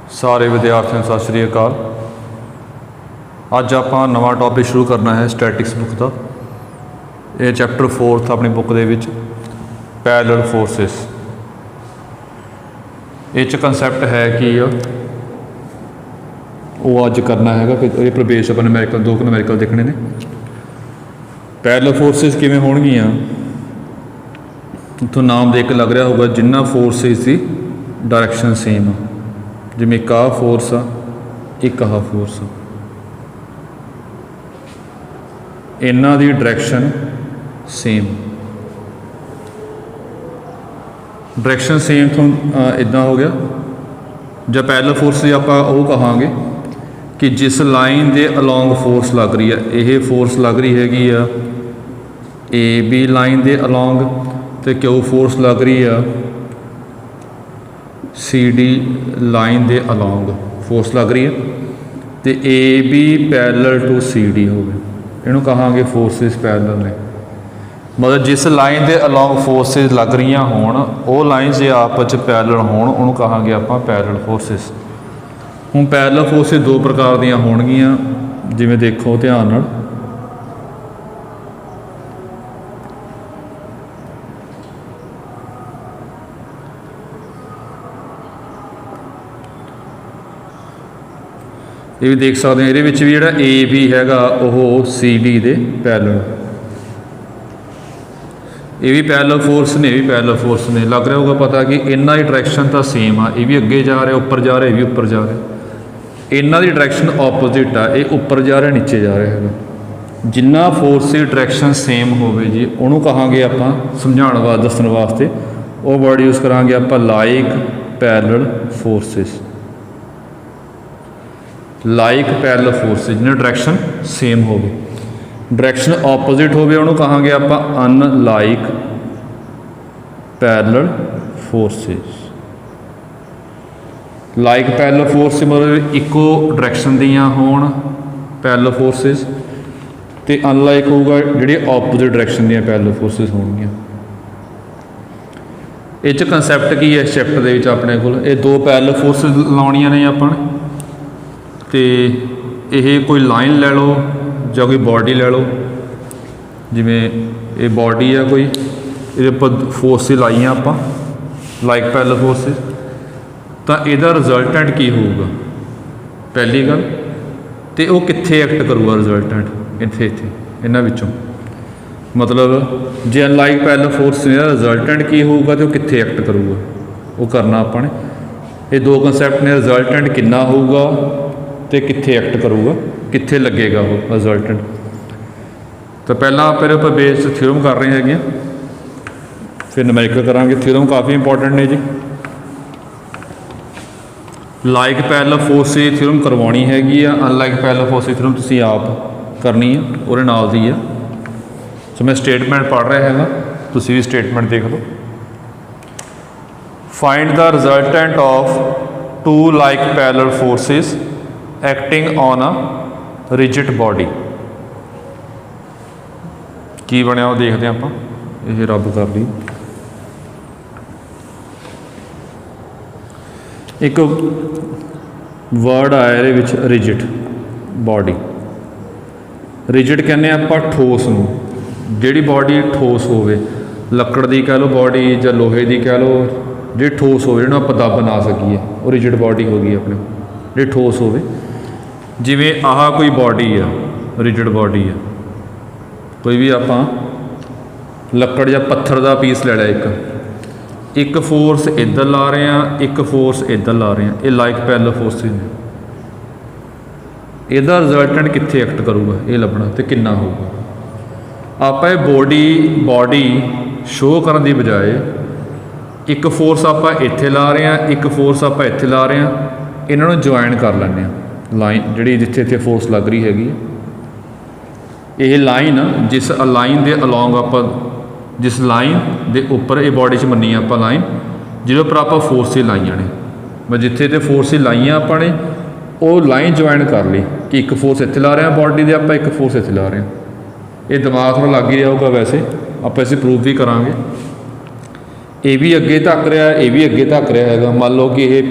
सारे विद्यार्थियों सत श्री अकाल। अज आप नवा टॉपिक शुरू करना है स्टैटिक्स बुक का। ये चैप्टर 4 अपनी बुक के पैरेलल फोर्सिस। ये कंसैप्ट है कि वो अज करना है फिर ये प्रवेश अपन न्यूमेरिकल दो न्यूमेरिकल देखने ने। पैरेलल फोर्सिस किवें होणगियां, तो नाम देख के लग रहा होगा जिन्ना फोर्सिस की डायरैक्शन सेम आ, जिमें एक आ फोर्स आ एक आह फोर्स आ, इन्हां दी डायरैक्शन सेम। डायरैक्शन सेम तो इदा हो गया। जब पैरेलल फोर्स आप कहांगे कि जिस लाइन के अलोंग फोर्स लग रही है, यह फोर्स लग रही हैगी आ ए बी लाइन के अलोंग, तो क्यू फोर्स लग रही है सी डी लाइन के अलोंग फोर्स लग रही है, तो A B parallel to C D हो गए, इनू कहांगे फोर्सिस पैरेलल ने। मतलब जिस लाइन के अलोंग फोर्सिस लग रही होण, वो लाइन जे आपस पैरेलल होण, उन्होंने कहांगे आपां पैरेलल फोर्सिस। हुण पैरेलल फोर्सिस दो प्रकार दियां होणगियां, जिवें देखो ध्यान नाल। ये भी देख सकते हैं, ये भी जो ए बी हैगा वह सी डी दे पैरेलल, ये भी पैरेलल फोर्स ने, ये भी पैरेलल फोर्स ने। लग रहा होगा पता कि इन्हों की डायरैक्शन तो सेम आ, ये भी अगे जा रहा उपर जा रहा, ये भी उपर जा रहा। इन्हों की डायरैक्शन ऑपोजिट आ, ये उपर जा रहा नीचे जा रहा है। जिन्ना फोर्स की डायरैक्शन सेम होवे जी, उन्होंने कहांगे आपां समझाने वास्ते दसण वास्ते वो वर्ड यूज़ करांगे आपां like parallel forces. Like parallel forces जिन्हें डायरैक्शन सेम हो, डायरैक्शन ऑपोजिट हो, उन्होंने कहांगे आप unlike parallel forces. Like parallel force मतलब इको डायरैक्शन दियां होण पैरेलल फोर्सिस, तो अनलाइक होगा जिहड़ी ऑपोजिट डायरैक्शन दियां पैरेलल फोर्सिस होणगियां। इह कंसैप्ट की है इस चैप्टर दे विच अपने कोल ये दो पैरेलल फोर्सिस लाउणियां ने आपां ने, तो यह कोई लाइन लै लो या कोई बॉडी लै लो। जिमें ये बॉडी है कोई, ये फोर्स लाइया आप लाइक पैरेलल फोर्सिस, तो यदा रिजल्टेंट की होगा पहली गल, तो वह कित्थे एक्ट करूगा रिजल्टेंट इत्थे इत्थे इन्हां विचों। मतलब जे अनलाइक पैरेलल फोर्स रिजल्टेंट की होगा तो कित्थे एक्ट करूगा, वो करना अपने। ये दो कंसैप्ट ने, रिजल्टेंट कितना होगा तो कित्थे एक्ट करूगा, कित्थे लगेगा वो रिजल्टेंट। तो पहला आप पर बेस थ्योरम कर रहे हैं, फिर न्यूमेरिकल करांगे। थ्योरम काफ़ी इंपॉर्टेंट ने जी। लाइक पैरेलल फोर्स की थ्योरम करवानी हैगी आ, अनलाइक पैरेलल फोर्स की थ्योरम तुसीं आप करनी है, वो नाल दी है। सो मैं स्टेटमेंट पढ़ रहा है, तुसीं भी स्टेटमेंट देख लो। Find the resultant of two like parallel forces acting on a rigid body. की बनया वो देखते हैं आप, ये रब कर ली। एक वर्ड आया ये रिजिड बॉडी। रिजिड कहने आप ठोस नूं, जिहड़ी बॉडी ठोस होवे, लकड़ की कह लो बॉडी या लोहे की कह लो, जी ठोस हो जिन्होंने आप दब ना सकीए, वो रिजिड बॉडी होगी अपने जी ठोस होवे। जिमें आह कोई बॉडी आ रिजिड बॉडी है, कोई भी आप लकड़ या पत्थर का पीस ले लिया, एक फोर्स इधर ला रहे हैं, एक फोर्स इधर ला रहे हैं, ये लाइक पैरेलल फोर्सिस ने। इसका रिजल्टेंट कित्थे एक्ट करूगा ये लभना, तो कितना होगा। आप बॉडी शो करने की बजाय एक फोर्स आप इत्थे ला रहे हैं, एक फोर्स आप इत्थे ला रहे हैं, इन्होंने ज्वाइन कर लैंदे लाइन जिहड़ी जिथे इत्थे फोर्स लग रही हैगी। यह लाइन जिस लाइन के अलोंग आप जिस लाइन के उपर ये बॉडी च मनी आप लाइन जिहदे उपर आप फोर्स ही लाइया ने, मैं जिथे तो फोर्स ही लाइया आपने वो लाइन ज्वाइन कर ली कि एक फोर्स इत्थे ला रहे हैं बॉडी के, आप एक फोर्स इत्थे ला रहे हैं। ये दिमाग थोड़ा लग ही रहा होगा, वैसे आप इसे प्रूव भी करांगे। ये भी अगे धक रहा, ये भी अगे धक रहा है। मान लो कि ये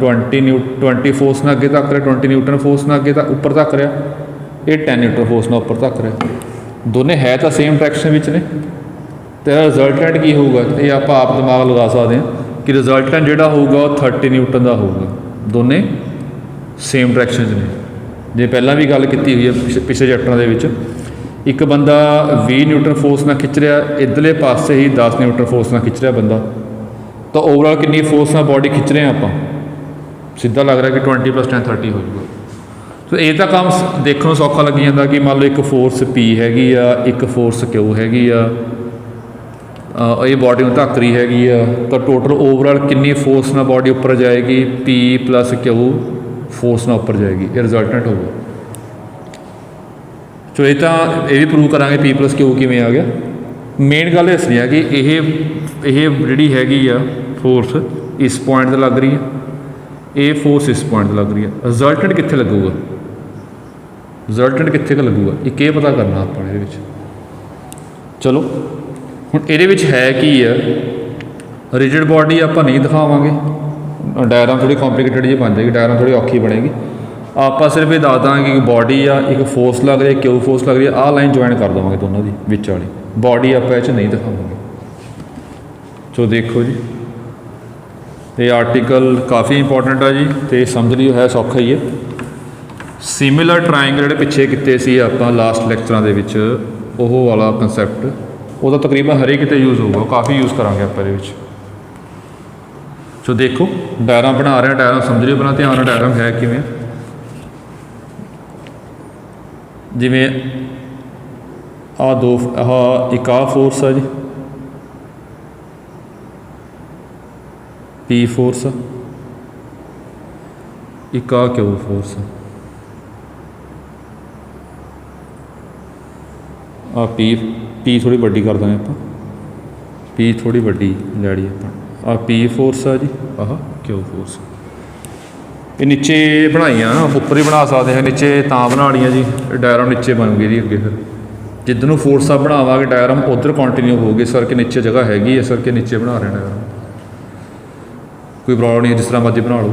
20 फोर्स ना अगे धक रहा, 20 न्यूटन फोर्स ना अगे उपर धक रहा, ये 10 न्यूटन फोर्स ना उपर धक रहा। दोनों है तो सेम डायरैक्शन में ने, तो रिजल्टेंट की होगा ये आप दिमाग लगा सकते हैं कि रिजल्टेंट जोड़ा होगा 30 न्यूटन का होगा। दोनों सेम डायरैक्शन ने। जे पहला भी गल की हुई है पिछले चैप्टरों के, एक बंदा 20 न्यूटन फोर्स ना खिंच रहा, इधरले पासे ही 10 न्यूटन फोर्स ना खिंच रहा बंदा, तो ओवरऑल कितनी फोर्स ना बॉडी खिंच रहे हैं आप, सीधा लग रहा है कि 20 + 10 30 हो जाएगा। तो ये तो काम देखने सौखा लगी जाता कि मान लो एक फोर्स P हैगी आ, एक फोर्स Q हैगी आ, ये बॉडी में धक रही हैगी आ, तो टोटल ओवरऑल कितनी फोर्स ना बॉडी उपर जाएगी, P + Q फोर्स ना उपर जाएगी, ये रिजल्टेंट होगा। तो ये भी प्रूव करांगे P + Q किमें आ गया। मेन गल इस नहीं है कि यह जी हैगी आ फोर्स इस पॉइंट से लग रही है, ये फोर्स इस पॉइंट से लग रही है, रिजल्टेंट कित्थे लगूगा, रिजल्टेंट कित्थे का लगूगा, एक ये पता करना अपने ये। चलो हुण ये है कि रिजिड बॉडी आप नहीं दिखावांगे, डायग्राम थोड़ी कॉम्प्लीकेटेड जी बन जाएगी, डायग्राम थोड़ी औखी बनेगी। आप सिर्फ ये दस देंगे कि बॉडी आ, एक फोर्स लग रही है, Q फोर्स लग रही है, आह लाइन ज्वाइन कर देवांगे दोनों की विच वाली, बॉडी आप इस नहीं दिखावांगे। तो देखो जी ये आर्टिकल काफ़ी इंपॉर्टेंट है जी, तो समझ लियो है सौखा ही है। सिमिलर ट्रायंगल जो पिछे किए आप लास्ट लैक्चर के वो वाला कंसैप्ट वो तकरीबन हर एक किते यूज़ होगा, काफ़ी यूज़ करांगे आप ये। तो देखो डायग्राम बना रहे हैं, डायग्राम समझ लियो, बना ध्यान डायग्राम है किवें, जिमें आ दो एक आ फोर्स है जी, P फोर्स, एक आ Q फोर्स, आ P थोड़ी वड्डी कर देंगे आप, P थोड़ी वड्डी लैड़ी आप, आ P फोर्स है जी, आह Q फोर्स। ये नीचे बनाइया उपर ही बना सकते हैं, नीचे बना लिया जी, डायग्राम नीचे बनूगी जी अगे, फिर जिधर फोर्स आप बनावांगे डायग्राम उधर कंटिन्यू होगी। इस करके नीचे जगह हैगी, इस करके नीचे बना रहे हैं डायग्राम, कोई प्रॉब्लम नहीं है, जिस तरह मर्जी बना लो।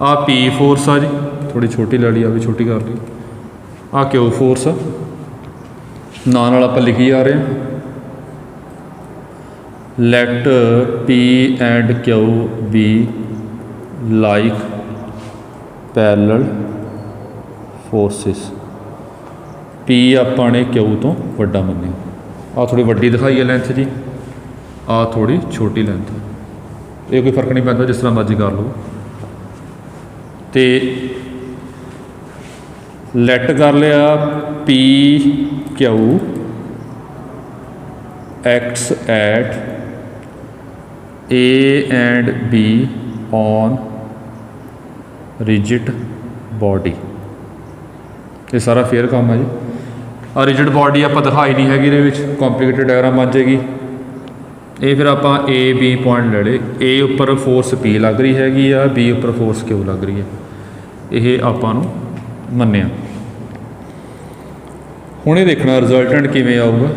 आ P फोर्स आ जी, थोड़ी छोटी लै ली, आ भी छोटी कर ली। आ Q फोर्स आ, नाल आप लिखी जा रहे हैं, let P and Q be like parallel forces, P आपने Q तो वड्डा मन्निया, आ थोड़ी वड्डी दिखाई है लेंथ जी, आ थोड़ी छोटी लेंथ, ये कोई फर्क नहीं पैंदा, जिस तरह मर्जी कर लो। तो लैट कर लिया P Q acts at A and B on rigid body, ये सारा फेयर काम है जी। आ रिजिड बॉडी आप दिखाई नहीं हैगी, ये कॉम्प्लीकेटेड डायग्राम बन जाएगी। ये फिर आप A B पॉइंट ले ले, A उपर फोर्स P लग रही हैगी आ, B उपर फोर्स Q लग रही है, ये आपां नूं मन्निया। हुण ये देखना रिजल्टेंट किवें आऊगा।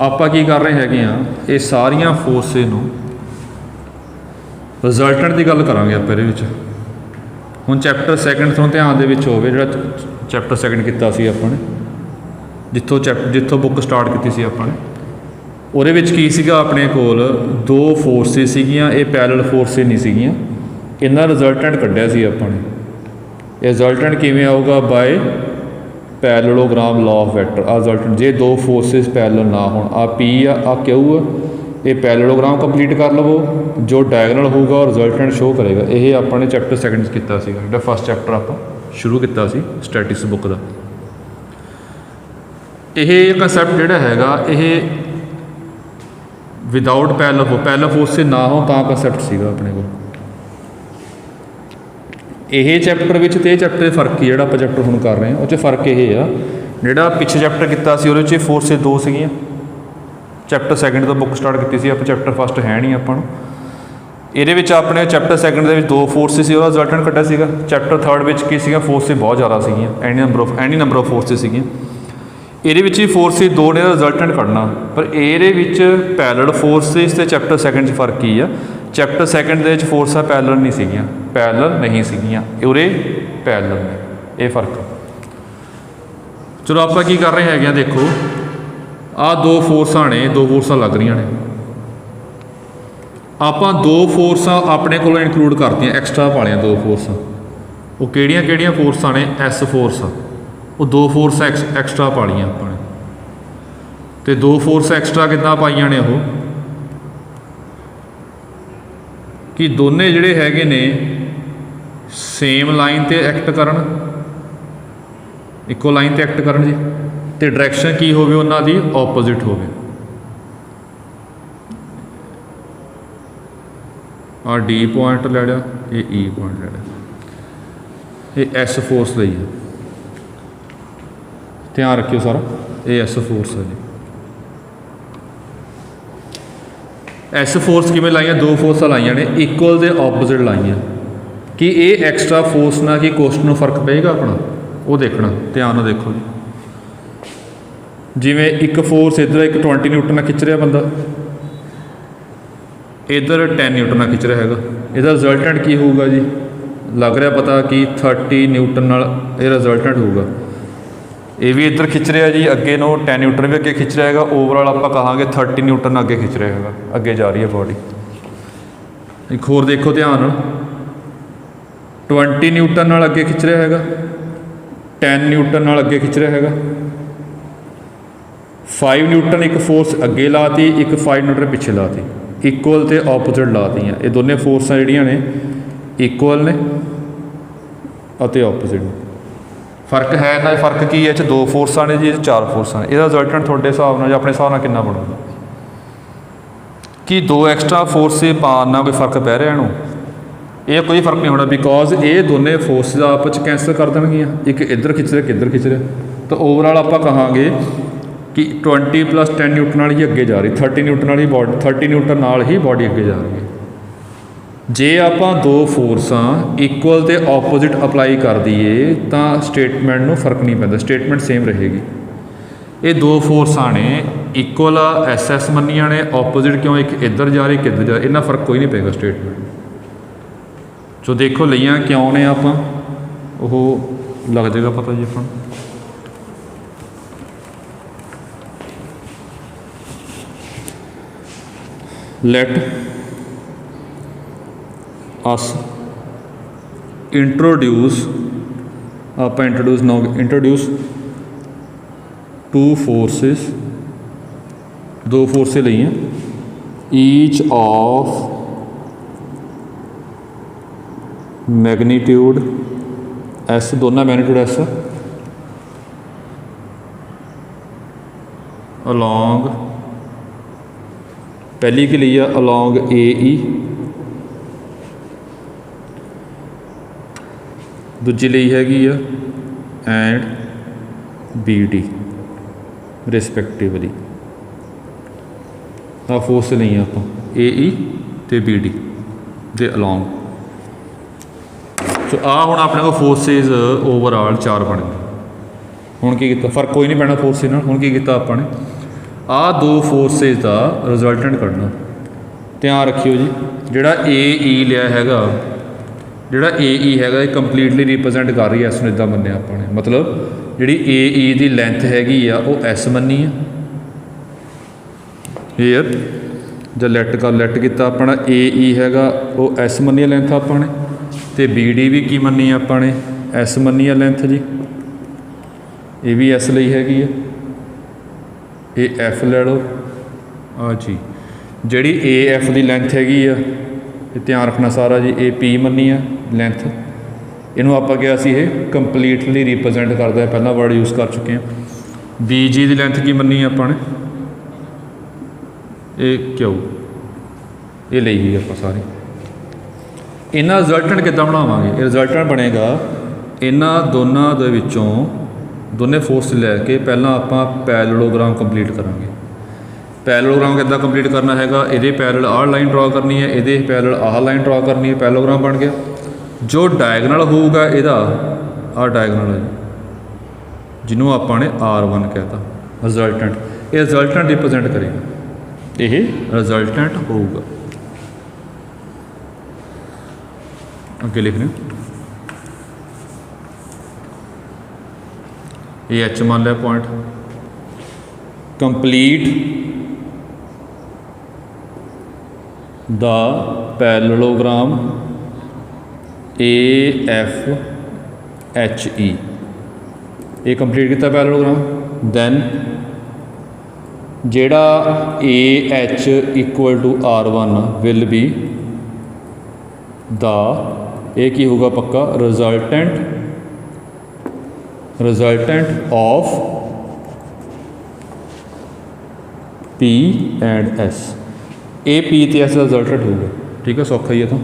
आपां की कर रहे हैगे आ, ये सारियां फोर्सेस नूं रिजल्टेंट की गल करांगे आप ये। हुण चैप्टर सैकेंड तो ध्यान दे विच होवे, जिहड़ा चैप्टर सैकेंड किया सी आपां ने, जिथों बुक स्टार्ट की सी आपां ने, ਉਹਦੇ ਵਿੱਚ ਕੀ ਸੀਗਾ ਆਪਣੇ ਕੋਲ दो फोर्सिस ਸੀਗੀਆਂ, ਇਹ ਪੈਰਲਲ फोर्सिस नहीं ਸੀਗੀਆਂ, ਇਹਨਾਂ ਰਿਜ਼ਲਟੈਂਟ ਕੱਢਿਆ ਸੀ ਆਪਾਂ ਨੇ। ਇਹ ਰਿਜ਼ਲਟੈਂਟ ਕਿਵੇਂ ਆਊਗਾ, ਬਾਏ ਪੈਰਲਲੋਗ੍ਰਾਮ ਲਾ ਆਫ ਵੈਕਟਰ। ਆ ਰਿਜ਼ਲਟੈਂਟ ਜੇ ਦੋ फोर्सिस ਪੈਰਲਲ ਨਾ ਹੋਣ, ਆ P ਆ Q ਆ, ਇਹ ਪੈਰਲਲੋਗ੍ਰਾਮ ਕੰਪਲੀਟ ਕਰ ਲਵੋ, ਜੋ ਡਾਇਗਨਲ ਹੋਊਗਾ ਉਹ ਰਿਜ਼ਲਟੈਂਟ ਸ਼ੋ ਕਰੇਗਾ। ਇਹ ਆਪਾਂ ਨੇ ਚੈਪਟਰ ਸੈਕਿੰਡ 'ਚ ਕੀਤਾ ਸੀਗਾ, ਜਿਹੜਾ ਫਸਟ ਚੈਪਟਰ ਆਪਾਂ ਸ਼ੁਰੂ ਕੀਤਾ ਸੀ ਸਟੈਟਿਕਸ ਬੁੱਕ ਦਾ। ਇਹ ਕੰਸੈਪਟ ਜਿਹੜਾ ਹੈਗਾ ਇਹ विदाउट पैरलल फोर्स से ना हो तो कंसैप्ट सीगा अपने को। यह चैप्टर में तो चैप्टर फर्क ही जोड़ा आप चैप्टर हुण कर रहे हैं उस फर्क ये आ, जोड़ा पिछले चैप्टर किया फोर्स दो सी, चैप्टर सैकेंड तो बुक स्टार्ट की सी, आप चैप्टर फस्ट है नहीं अपन ये अपने चैप्टर सैकेंड के दो फोर्सिस रिजल्टेंट कट्टिया सीगा। चैप्टर थर्ड में की फोर्सिस बहुत ज़्यादा सी, एनी नंबर ऑफ फोर्सिस सी। ਇਹਦੇ ਵਿੱਚ ਵੀ ਫੋਰਸਿਸ ਦੋ ਨੇ, ਰਿਜ਼ਲਟੈਂਟ ਕੱਢਣਾ। ਪਰ ਇਹਦੇ ਵਿੱਚ ਪੈਰਲਲ ਫੋਰਸਿਸ ਤੇ ਚੈਪਟਰ ਸੈਕੰਡ 'ਚ ਫਰਕ ਕੀ ਆ? ਚੈਪਟਰ ਸੈਕੰਡ ਦੇ ਵਿੱਚ ਫੋਰਸਾਂ ਪੈਰਲਲ ਨਹੀਂ ਸੀਗੀਆਂ, ਉਰੇ ਪੈਰਲਲ ਨੇ, ਇਹ ਫਰਕ। ਚਲੋ ਆਪਾਂ ਕੀ ਕਰ ਰਹੇ ਹੈਗੇ ਆ, ਦੇਖੋ ਆਹ ਦੋ ਫੋਰਸਾਂ ਨੇ, ਦੋ ਫੋਰਸਾਂ ਲੱਗ ਰਹੀਆਂ ਨੇ। ਆਪਾਂ ਦੋ ਫੋਰਸਾਂ ਆਪਣੇ ਕੋਲੋਂ ਇਨਕਲੂਡ ਕਰਤੀਆਂ, ਐਕਸਟਰਾ ਪਾ ਲਈਆਂ ਦੋ ਫੋਰਸਾਂ। ਉਹ ਕਿਹੜੀਆਂ ਕਿਹੜੀਆਂ ਫੋਰਸਾਂ ਨੇ? ਐਸ ਫੋਰਸ, ਉਹ ਦੋ ਫੋਰਸਾਂ ਐਕਸਟਰਾ ਪਾ ਲਈਆਂ ਆਪਾਂ ਨੇ। ਤੇ ਦੋ ਫੋਰਸਾਂ ਐਕਸਟਰਾ ਕਿੱਦਾਂ ਪਾਈਆਂ ਨੇ? ਉਹ ਕਿ ਦੋਨੇ ਜਿਹੜੇ ਹੈਗੇ ਨੇ ਸੇਮ ਲਾਈਨ ਤੇ ਐਕਟ ਕਰਨ, ਇੱਕੋ ਲਾਈਨ ਤੇ ਐਕਟ ਕਰਨ ਜੀ, ਤੇ ਡਾਇਰੈਕਸ਼ਨ ਕੀ ਹੋਵੇ ਉਹਨਾਂ ਦੀ? ਆਪੋਜ਼ਿਟ ਹੋਵੇ। ਆ ਡੀ ਪੁਆਇੰਟ ਲੈ ਲਿਆ, ਇਹ ਈ ਪੁਆਇੰਟ ਲੈ ਲਿਆ, ਇਹ ਐਸ ਫੋਰਸ ਲਈ ਹੈ, ਧਿਆਨ ਰੱਖਿਓ ਸਾਰਾ, ਇਹ ਐਸ ਫੋਰਸ ਹੈ ਜੀ। ਐਸ ਫੋਰਸ ਕਿਵੇਂ ਲਾਈਆਂ? ਦੋ ਫੋਰਸਾਂ ਲਾਈਆਂ ਨੇ, ਇਕੁਅਲ ਦੇ ਆਪੋਜ਼ਿਟ ਲਾਈਆਂ। ਕਿ ਇਹ ਐਕਸਟਰਾ ਫੋਰਸ ਨਾਲ ਕੀ ਕੁਐਸਚਨ ਨੂੰ ਫਰਕ ਪਏਗਾ ਆਪਣਾ? ਉਹ ਦੇਖਣਾ, ਧਿਆਨ ਨਾਲ ਦੇਖੋ ਜੀ। ਜਿਵੇਂ ਇੱਕ ਫੋਰਸ ਇੱਧਰ ਇੱਕ 20 ਨਿਊਟਨ ਨਾਲ ਖਿੱਚ ਰਿਹਾ ਬੰਦਾ, ਇੱਧਰ 10 ਨਿਊਟਨ ਨਾਲ ਖਿੱਚ ਰਿਹਾ ਹੈਗਾ, ਇਹਦਾ ਰਿਜ਼ਲਟੈਂਟ ਕੀ ਹੋਊਗਾ ਜੀ? ਲੱਗ ਰਿਹਾ ਪਤਾ ਕਿ 30 ਨਿਊਟਨ ਨਾਲ ਇਹ ਰਿਜ਼ਲਟੈਂਟ ਹੋਊਗਾ। ਇਹ ਵੀ ਇੱਧਰ ਖਿੱਚ ਰਿਹਾ ਜੀ, ਅੱਗੇ ਨੂੰ 10 ਨਿਊਟਨ ਵੀ ਅੱਗੇ ਖਿੱਚ ਰਿਹਾ ਹੈਗਾ, ਓਵਰਆਲ ਆਪਾਂ ਕਹਾਂਗੇ 30 ਨਿਊਟਨ ਅੱਗੇ ਖਿੱਚ ਰਿਹਾ ਹੈਗਾ, ਅੱਗੇ ਜਾ ਰਹੀ ਹੈ ਬੋਡੀ। ਇੱਕ ਹੋਰ ਦੇਖੋ ਧਿਆਨ ਨਾਲ, 20 ਨਿਊਟਨ ਨਾਲ ਅੱਗੇ ਖਿੱਚ ਰਿਹਾ ਹੈਗਾ, 10 ਨਿਊਟਨ ਨਾਲ ਅੱਗੇ ਖਿੱਚ ਰਿਹਾ ਹੈਗਾ, 5 ਨਿਊਟਨ ਇੱਕ ਫੋਰਸ ਅੱਗੇ ਲਾਤੀ, ਇੱਕ 5 ਨਿਊਟਨ ਪਿੱਛੇ ਲਾਤੀ, ਇਕੁਅਲ ਤੇ ਆਪੋਜ਼ਿਟ ਲਾਤੀਆਂ। ਇਹ ਦੋਨੇ ਫੋਰਸਾਂ ਜਿਹੜੀਆਂ ਨੇ ਇਕੁਅਲ ਨੇ ਅਤੇ ਆਪੋਜ਼ਿਟ ਨੇ। ਫਰਕ ਹੈ ਨਾ, ਫਰਕ ਕੀ ਹੈ? ਇਹ 'ਚ ਦੋ ਫੋਰਸਾਂ ਨੇ ਜੀ, ਇਹ 'ਚ ਚਾਰ ਫੋਰਸਾਂ ਨੇ। ਇਹਦਾ ਰਿਜ਼ਲਟੈਂਟ ਤੁਹਾਡੇ ਹਿਸਾਬ ਨਾਲ ਜਾਂ ਆਪਣੇ ਹਿਸਾਬ ਨਾਲ ਕਿੰਨਾ ਬਣੂਗਾ? ਕਿ ਦੋ ਐਕਸਟਰਾ ਫੋਰਸਿਸ ਪਾਉਣ ਨਾਲ ਕੋਈ ਫਰਕ ਪੈ ਰਿਹਾ ਇਹਨੂੰ? ਇਹ ਕੋਈ ਫਰਕ ਨਹੀਂ ਹੋਣਾ, ਬਿਕੋਜ਼ ਇਹ ਦੋਨੇ ਫੋਰਸਿਸ ਆਪਸ 'ਚ ਕੈਂਸਲ ਕਰ ਦੇਣਗੀਆਂ, ਇੱਕ ਇੱਧਰ ਖਿੱਚ ਰਿਹਾ, ਇੱਕ ਇੱਧਰ ਖਿੱਚ ਰਿਹਾ। ਤਾਂ ਓਵਰਆਲ ਆਪਾਂ ਕਹਾਂਗੇ ਕਿ 20 + 10 ਨਿਊਟਨ ਨਾਲ ਹੀ ਅੱਗੇ ਜਾ ਰਹੀ, 30 ਨਿਊਟਨ ਨਾਲ ਹੀ ਬੋਡੀ, 30 ਨਿਊਟਨ ਨਾਲ ਹੀ ਬੋਡੀ ਅੱਗੇ ਜਾ ਰਹੀ ਹੈ। ਜੇ ਆਪਾਂ ਦੋ ਫੋਰਸਾਂ ਇਕੁਅਲ ਤੇ ਆਪੋਜ਼ਿਟ ਅਪਲਾਈ ਕਰ ਦਈਏ ਤਾਂ ਸਟੇਟਮੈਂਟ ਨੂੰ ਫਰਕ ਨਹੀਂ ਪੈਂਦਾ, ਸਟੇਟਮੈਂਟ ਸੇਮ ਰਹੇਗੀ। ਇਹ ਦੋ ਫੋਰਸਾਂ ਨੇ ਇਕੁਅਲ ਐਸ ਮੰਨੀਆਂ ਨੇ, ਆਪੋਜ਼ਿਟ ਕਿਉਂ? ਇੱਕ ਇੱਧਰ ਜਾ ਰਹੀ, ਇੱਕ ਇੱਧਰ ਜਾ ਰਹੀ, ਇਹਨਾਂ ਫਰਕ ਕੋਈ ਨਹੀਂ ਪਏਗਾ ਸਟੇਟਮੈਂਟ। ਸੋ ਦੇਖੋ ਲਈਆਂ ਕਿਉਂ ਨੇ ਆਪਾਂ, ਉਹ ਲੱਗ ਜਾਏਗਾ ਪਤਾ ਜੀ ਆਪਾਂ ਨੂੰ। Let us introduce two forces, दो फोर्सें ਲਈ हैं, each of magnitude s, दोनों मैग्नीट्यूड s along, पहली की ਲਈ ਆ along AE, ਦੂਜੀ ਲਈ ਹੈਗੀ ਆ ਐਂਡ BD ਰਿਸਪੈਕਟਿਵਲੀ। ਆ ਫੋਰਸ ਲਈ ਆਪਾਂ AE ਤੇ BD ਦੇ along। ਸੋ ਆ ਹੁਣ ਆਪਣੇ ਕੋਲ ਫੋਰਸਿਸ ਓਵਰਆਲ 4 ਬਣ ਗਏ। ਹੁਣ ਕੀ ਕੀਤਾ? ਫਰਕ ਕੋਈ ਨਹੀਂ ਪੈਣਾ ਫੋਰਸਿਸ ਨਾਲ। ਹੁਣ ਕੀ ਕੀਤਾ ਆਪਾਂ ਨੇ? ਆਹ ਦੋ ਫੋਰਸਿਸ ਦਾ ਰਿਜ਼ਲਟੈਂਟ ਕੱਢਣਾ। ਧਿਆਨ ਰੱਖਿਓ ਜੀ, ਜਿਹੜਾ AE ਲਿਆ ਹੈਗਾ, ਜਿਹੜਾ AE ਹੈਗਾ ਇਹ ਕੰਪਲੀਟਲੀ ਰਿਪਰੈਜ਼ੈਂਟ ਕਰ ਰਹੀ ਹੈ ਇਸ ਨੂੰ, ਇੱਦਾਂ ਮੰਨਿਆ ਆਪਾਂ ਨੇ। ਮਤਲਬ ਜਿਹੜੀ AE ਦੀ ਲੈਂਥ ਹੈਗੀ ਆ ਉਹ S ਮੰਨੀ ਆ। ਹੀਅਰ ਜਦ ਲੈਟ ਕੀਤਾ ਆਪਣਾ, AE ਹੈਗਾ ਉਹ S ਮੰਨੀ ਆ ਲੈਂਥ ਆਪਾਂ ਨੇ, ਤੇ BD ਵੀ ਕੀ ਮੰਨੀ ਆ ਆਪਾਂ ਨੇ? S ਮੰਨੀ ਆ ਲੈਂਥ ਜੀ। ਇਹ ਵੀ S ਲਈ ਹੈਗੀ ਆ, ਇਹ F ਲੈ ਲਓ ਆ ਜੀ। ਜਿਹੜੀ AF ਦੀ ਲੈਂਥ ਹੈਗੀ ਆ, ਇਹ ਧਿਆਨ ਰੱਖਣਾ ਸਾਰਾ ਜੀ, ਇਹ P ਮੰਨੀ ਆ ਲੈਂਥ। ਇਹਨੂੰ ਆਪਾਂ ਕਿਹਾ ਸੀ ਇਹ ਕੰਪਲੀਟਲੀ ਰਿਪਰੈਜ਼ੈਂਟ ਕਰਦਾ ਹੈ, ਪਹਿਲਾਂ ਵਰਡ ਯੂਜ਼ ਕਰ ਚੁੱਕੇ ਹਾਂ। BG ਦੀ ਲੈਂਥ ਕੀ ਮੰਨੀ ਆਪਾਂ ਨੇ? ਇਹ ਕਿਉਂ, ਇਹ ਲਈ ਹੀ ਆਪਾਂ ਸਾਰੀ। ਇਹਨਾਂ ਰਿਜ਼ਲਟੈਂਟ ਕਿੱਦਾਂ ਬਣਾਵਾਂਗੇ? ਇਹ ਰਿਜ਼ਲਟੈਂਟ ਬਣੇਗਾ ਇਹਨਾਂ ਦੋਨਾਂ ਦੇ ਵਿੱਚੋਂ, ਦੋਨੇ ਫੋਰਸ ਲੈ ਕੇ ਪਹਿਲਾਂ ਆਪਾਂ ਪੈਰਲਲੋਗ੍ਰਾਮ ਕੰਪਲੀਟ ਕਰਾਂਗੇ। ਪੈਰਲਲੋਗ੍ਰਾਮ ਕਿੱਦਾਂ ਕੰਪਲੀਟ ਕਰਨਾ ਹੈਗਾ? ਇਹਦੇ ਪੈਰਲ ਆਹ ਲਾਈਨ ਡਰਾ ਕਰਨੀ ਹੈ, ਇਹਦੇ ਪੈਰਲ ਆਹ ਲਾਈਨ ਡਰਾ ਕਰਨੀ ਹੈ, ਪੈਰਲਲੋਗ੍ਰਾਮ ਬਣ ਗਿਆ। ਜੋ ਡਾਇਗਨਲ ਹੋਊਗਾ ਇਹਦਾ, ਆਹ ਡਾਇਗਨਲ ਹੈ ਜਿਹਨੂੰ ਆਪਾਂ ਨੇ R1 ਕਹਿਤਾ। ਰਿਜ਼ਲਟੈਂਟ, ਇਹ ਰਿਜ਼ਲਟੈਂਟ ਰਿਪਰੈਜ਼ੈਂਟ ਕਰੇਗਾ, ਇਹ ਰਿਜ਼ਲਟੈਂਟ ਹੋਊਗਾ। ਅੱਗੇ ਲਿਖ ਰਹੇ ਇਹ ਐਚ ਮੰਨ ਲਿਆ point. Complete the parallelogram AFHE, ਇਹ ਕੰਪਲੀਟ ਕੀਤਾ ਪੈਰਲਲੋਗ੍ਰਾਮ। ਦੈਨ ਜਿਹੜਾ AH equal to R1 will be the, ਇਹ ਕੀ ਹੋਊਗਾ ਪੱਕਾ, resultant of P and S, ਇਹ P ਤੇ S ਦਾ ਰਿਜ਼ਲਟੈਂਟ ਹੋਊਗਾ। ਠੀਕ ਹੈ, ਸੌਖਾ ਹੀ ਹੈ। ਤਾਂ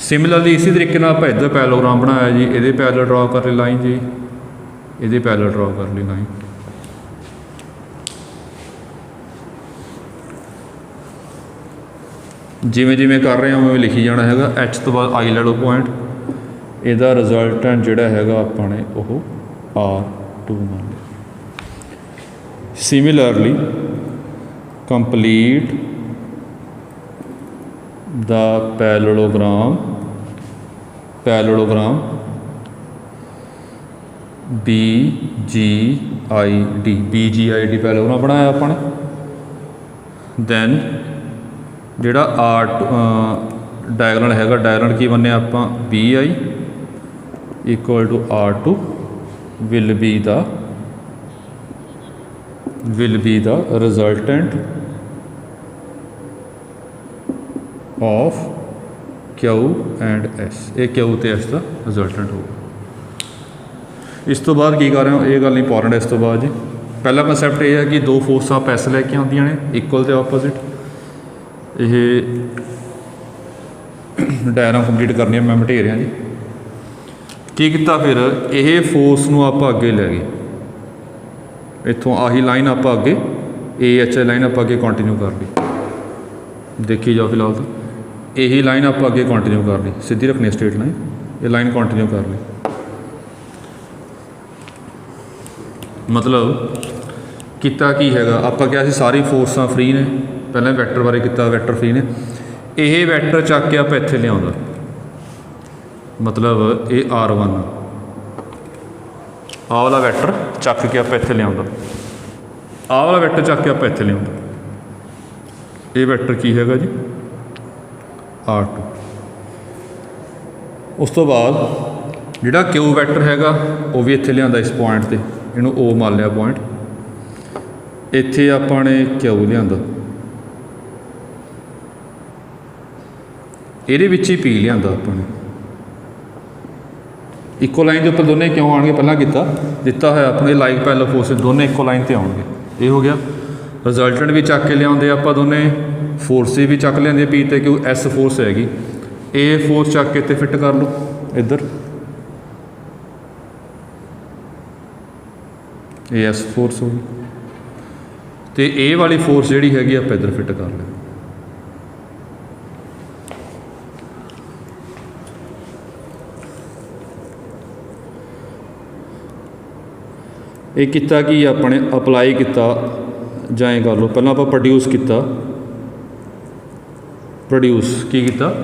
ਸਿਮਿਲਰਲੀ ਇਸੇ ਤਰੀਕੇ ਨਾਲ ਆਪਾਂ ਇੱਧਰ ਪੈਰਲਲੋਗ੍ਰਾਮ ਬਣਾਇਆ ਜੀ, ਇਹਦੇ ਪੈਰਲਲ ਡਰਾ ਕਰ ਲਈ ਲਾਈਨ ਜੀ, ਇਹਦੇ ਪੈਰਲਲ ਡਰਾ ਕਰ ਲਈ ਲਾਈਨ। ਜਿਵੇਂ ਜਿਵੇਂ ਕਰ ਰਹੇ ਹਾਂ ਉਵੇਂ ਲਿਖੀ ਜਾਣਾ ਹੈਗਾ। ਐਚ ਤੋਂ ਬਾਅਦ ਆਈ ਲੈ ਲਓ ਪੁਆਇੰਟ, ਇਹਦਾ ਰਿਜ਼ਲਟੈਂਟ ਜਿਹੜਾ ਹੈਗਾ ਆਪਾਂ ਨੇ ਉਹ R2 ਮੰਨ ਲਿਆ। ਸਿਮਿਲਰਲੀ ਕੰਪਲੀਟ ਦਾ ਪੈਰਲਲੋਗ੍ਰਾਮ BGID ਪੈਰਲਲੋਗ੍ਰਾਮ ਬਣਾਇਆ ਆਪਾਂ ਨੇ। ਦੈਨ ਜਿਹੜਾ ਡਾਇਗੋਨਲ ਹੈਗਾ, ਡਾਇਗੋਨਲ ਕੀ ਮੰਨਿਆ ਆਪਾਂ, BI equal to R2 will be the resultant of Q and S, ਇਹ Q ਤੇ S ਦਾ ਰਿਜ਼ਲਟੈਂਟ ਹੋਊਗਾ। ਇਸ ਤੋਂ ਬਾਅਦ ਕੀ ਕਰ ਰਹੇ ਹੋ, ਇਹ ਗੱਲ ਇੰਪੋਰਟੈਂਟ ਹੈ। ਇਸ ਤੋਂ ਬਾਅਦ ਜੀ ਪਹਿਲਾ ਕੰਸੈਪਟ ਇਹ ਹੈ ਕਿ ਦੋ ਫੋਰਸਾਂ ਆਪਾਂ S ਲੈ ਕੇ ਆਉਂਦੀਆਂ ਨੇ, ਇਕੁਅਲ ਤੇ ਆਪੋਜ਼ਿਟ। ਇਹ ਡਾਇਗਰਾਮ ਕੰਪਲੀਟ ਕਰਨੀ ਹੈ, ਮੈਂ ਮਿਟਾ ਰਿਹਾ ਜੀ। ਕੀ ਕੀਤਾ ਫਿਰ, ਇਹ ਫੋਰਸ ਨੂੰ ਆਪਾਂ ਅੱਗੇ ਲੈ ਗਏ, ਇੱਥੋਂ ਆਹੀ ਲਾਈਨ ਆਪਾਂ ਅੱਗੇ AH ਲਾਈਨ ਆਪਾਂ ਅੱਗੇ ਕੰਟੀਨਿਊ ਕਰ ਲਈ। ਦੇਖੀ ਜਾਓ ਫਿਲਹਾਲ ਤਾਂ ਇਹੀ ਲਾਈਨ ਆਪਾਂ ਅੱਗੇ ਕੰਟੀਨਿਊ ਕਰ ਲਈ, ਸਿੱਧੀ ਰੱਖਣੀ ਸਟ੍ਰੇਟ ਲਾਈਨ, ਇਹ ਲਾਈਨ ਕੰਟੀਨਿਊ ਕਰ ਲਈ। ਮਤਲਬ ਕੀਤਾ ਕੀ ਹੈਗਾ, ਆਪਾਂ ਕਿਹਾ ਸੀ ਸਾਰੀ ਫੋਰਸਾਂ ਫ੍ਰੀ ਨੇ, ਪਹਿਲਾਂ ਵੈਕਟਰ ਬਾਰੇ ਕੀਤਾ, ਵੈਕਟਰ ਫ੍ਰੀ ਨੇ। ਇਹ ਵੈਕਟਰ ਚੱਕ ਕੇ ਆਪਾਂ ਇੱਥੇ ਲਿਆਉਂਦਾ, ਮਤਲਬ ਇਹ R1 ਆਹ ਵਾਲਾ ਵੈਕਟਰ ਚੱਕ ਕੇ ਆਪਾਂ ਇੱਥੇ ਲਿਆਉਂਦਾ, ਆਹ ਵਾਲਾ ਵੈਕਟਰ ਚੱਕ ਕੇ ਆਪਾਂ ਇੱਥੇ ਲਿਆਉਂਦਾ। ਇਹ ਵੈਕਟਰ ਕੀ ਹੈਗਾ ਜੀ, R2। ਉਸ ਤੋਂ ਬਾਅਦ ਜਿਹੜਾ Q ਵੈਕਟਰ ਹੈਗਾ ਉਹ ਵੀ ਇੱਥੇ ਲਿਆਂਦਾ ਇਸ ਪੁਆਇੰਟ ਤੇ, ਇਹਨੂੰ O ਮੰਨ ਲਿਆ ਪੁਆਇੰਟ। ਇੱਥੇ ਆਪਾਂ ਨੇ Q ਲਿਆਂਦਾ, ਇਹਦੇ ਵਿੱਚ ਹੀ P ਲਿਆਂਦਾ ਆਪਾਂ ਨੇ। ਇੱਕੋ ਲਾਈਨ ਦੇ ਉੱਪਰ ਦੋਨੇ ਕਿਉਂ ਆਉਣਗੇ, ਪਹਿਲਾਂ ਦਿੱਤਾ ਹੋਇਆ ਆਪਣੇ ਲਾਈਕ ਪੈਰਲਲ ਫੋਰਸ ਦੋਨੇ ਇੱਕੋ ਲਾਈਨ ਤੇ ਆਉਣਗੇ। ਇਹ ਹੋ ਗਿਆ ਰਿਜ਼ਲਟੈਂਟ ਵੀ ਚੱਕ ਕੇ ਲਿਆਉਂਦੇ ਆਪਾਂ ਦੋਨੇ, ਫੋਰਸ ਵੀ ਚੱਕ ਲਿਆਂਦੇ P ਤੇ Q। S ਫੋਰਸ ਹੈਗੀ, ਇਹ ਫੋਰਸ ਚੱਕ ਕੇ ਇੱਥੇ ਫਿੱਟ ਕਰ ਲਓ ਇੱਧਰ, ਇਹ S ਫੋਰਸ ਹੋ ਗਈ। ਅਤੇ ਇਹ ਵਾਲੀ ਫੋਰਸ ਜਿਹੜੀ ਹੈਗੀ ਆਪਾਂ ਇੱਧਰ ਫਿੱਟ ਕਰ ਲਿਆ। ਇਹ ਕੀਤਾ ਕਿ ਆਪਣੇ ਅਪਲਾਈ ਕੀਤਾ, ਜਾਂ ਇਹ ਕਰ ਲਓ ਪਹਿਲਾਂ ਆਪਾਂ ਪ੍ਰੋਡਿਊਸ ਕੀਤਾ, ਕੀ ਕੀਤਾ,